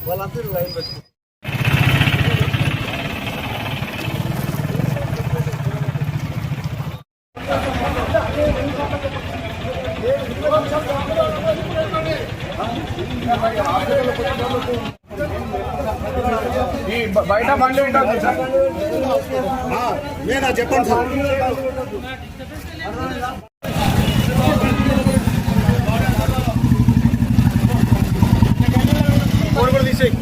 వాళ్ళందరూ లైన్ పెట్టుకుంటారు. బయట బండి ఉంటుంది సార్. నేనా చెప్పండి సార్. కూడా తీసేయి.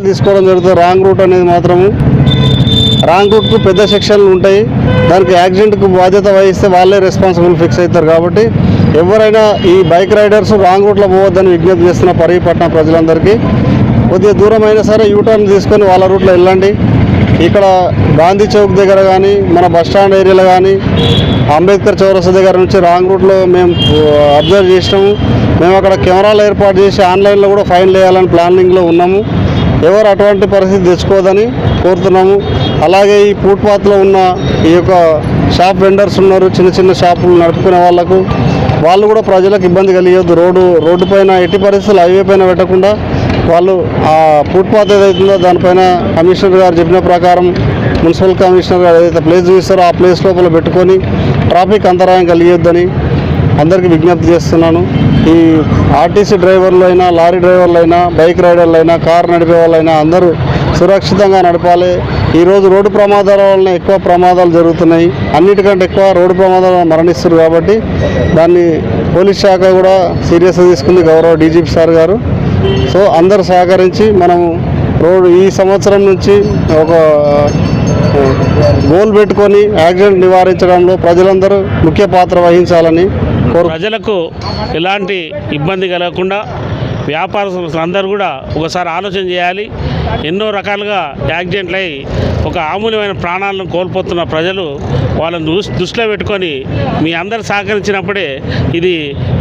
తీసుకోవడం జరుగుతుంది. రాంగ్ రూట్ అనేది మాత్రము రాంగ్ రూట్కు పెద్ద సెక్షన్లు ఉంటాయి. దానికి యాక్సిడెంట్కు బాధ్యత వహిస్తే వాళ్ళే రెస్పాన్సిబుల్ ఫిక్స్ అవుతారు. కాబట్టి ఎవరైనా ఈ బైక్ రైడర్స్ రాంగ్ రూట్లో పోవద్దని విజ్ఞప్తి చేస్తున్న పరిపట్నం ప్రజలందరికీ కొద్దిగా దూరం అయినా సరే యూటర్న్ తీసుకొని వాళ్ళ రూట్లో వెళ్ళండి. ఇక్కడ గాంధీ చౌక్ దగ్గర కానీ మన బస్టాండ్ ఏరియాలో కానీ అంబేద్కర్ చౌరస్తా దగ్గర నుంచి రాంగ్ రూట్లో మేము అబ్జర్వ్ చేసినాము. మేము అక్కడ కెమెరాలు ఏర్పాటు చేసి ఆన్లైన్లో కూడా ఫైన్ వేయాలని ప్లానింగ్లో ఉన్నాము. ఎవరు అటువంటి పరిస్థితి తెచ్చుకోవద్దని కోరుతున్నాము. అలాగే ఈ ఫుట్పాత్లో ఉన్న ఈ యొక్క షాప్ వెండర్స్ ఉన్నారు, చిన్న చిన్న షాపులు నడుపుకునే వాళ్ళు కూడా ప్రజలకు ఇబ్బంది కలిగొద్దు. రోడ్డు పైన ఎట్టి పరిస్థితులు హైవే పైన పెట్టకుండా వాళ్ళు ఆ ఫుట్పాత్ ఏదైతుందో దానిపైన కమిషనర్ గారు చెప్పిన ప్రకారం మున్సిపల్ కమిషనర్ గారు ఏదైతే ప్లేస్ చూస్తారో ఆ ప్లేస్ లోపల పెట్టుకొని ట్రాఫిక్ అంతరాయం కలిగొద్దని అందరికీ విజ్ఞప్తి చేస్తున్నాను. ఈ ఆర్టీసీ డ్రైవర్లు అయినా, లారీ డ్రైవర్లు అయినా, బైక్ రైడర్లు అయినా, కారు నడిపే వాళ్ళైనా అందరూ సురక్షితంగా నడపాలి. ఈరోజు రోడ్డు ప్రమాదాల వలన ఎక్కువ ప్రమాదాలు జరుగుతున్నాయి. అన్నిటికంటే ఎక్కువ రోడ్డు ప్రమాదాలు మరణిస్తారు. కాబట్టి దాన్ని పోలీస్ శాఖ కూడా సీరియస్గా తీసుకుంది గౌరవ డీజీపీ సార్ గారు. సో అందరూ సహకరించి మనము ఈ సంవత్సరం నుంచి ఒక గోల్ పెట్టుకొని యాక్సిడెంట్ నివారించడంలో ప్రజలందరూ ముఖ్య పాత్ర వహించాలని ప్రజలకు ఎలాంటి ఇబ్బంది కలగకుండా వ్యాపారస్తులు అందరూ కూడా ఒకసారి ఆలోచన చేయాలి. ఎన్నో రకాలుగా యాక్సిడెంట్లు అయి ఒక అమూల్యమైన ప్రాణాలను కోల్పోతున్న ప్రజలు వాళ్ళని దృష్టిలో పెట్టుకొని మీ అందరు సహకరించినప్పుడే ఇది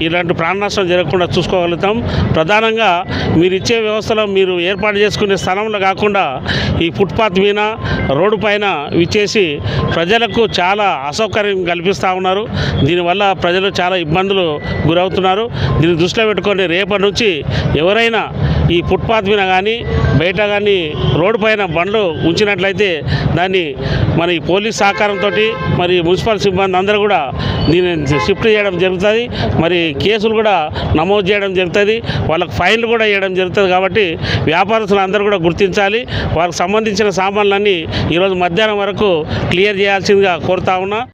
ఇలాంటి ప్రాణ నష్టం జరగకుండా చూసుకోగలుగుతాం. ప్రధానంగా మీరు ఇచ్చే వ్యవస్థలో మీరు ఏర్పాటు చేసుకునే స్థలంలో కాకుండా ఈ ఫుట్పాత్ మీద రోడ్డు పైన ఇచ్చేసి ప్రజలకు చాలా అసౌకర్యం కల్పిస్తూ ఉన్నారు. దీనివల్ల ప్రజలు చాలా ఇబ్బందులు గురవుతున్నారు. దీన్ని దృష్టిలో పెట్టుకొని రేపటి నుంచి ఎవరైనా ఈ ఫుట్పాత్ మీద కానీ బయట కానీ రోడ్డు పైన బండ్లు ఉంచినట్లయితే దాన్ని మన ఈ పోలీస్ సహకారంతో మరి మున్సిపల్ సిబ్బంది అందరూ కూడా దీన్ని షిఫ్ట్ చేయడం జరుగుతుంది. మరి కేసులు కూడా నమోదు చేయడం జరుగుతుంది. వాళ్ళకి ఫైన్లు కూడా వేయడం జరుగుతుంది. కాబట్టి వ్యాపారస్తులు అందరూ కూడా గుర్తించాలి. వారికి సంబంధించిన సామాన్లన్నీ ఈరోజు మధ్యాహ్నం వరకు క్లియర్ చేయాల్సిందిగా కోరుతా ఉన్నా.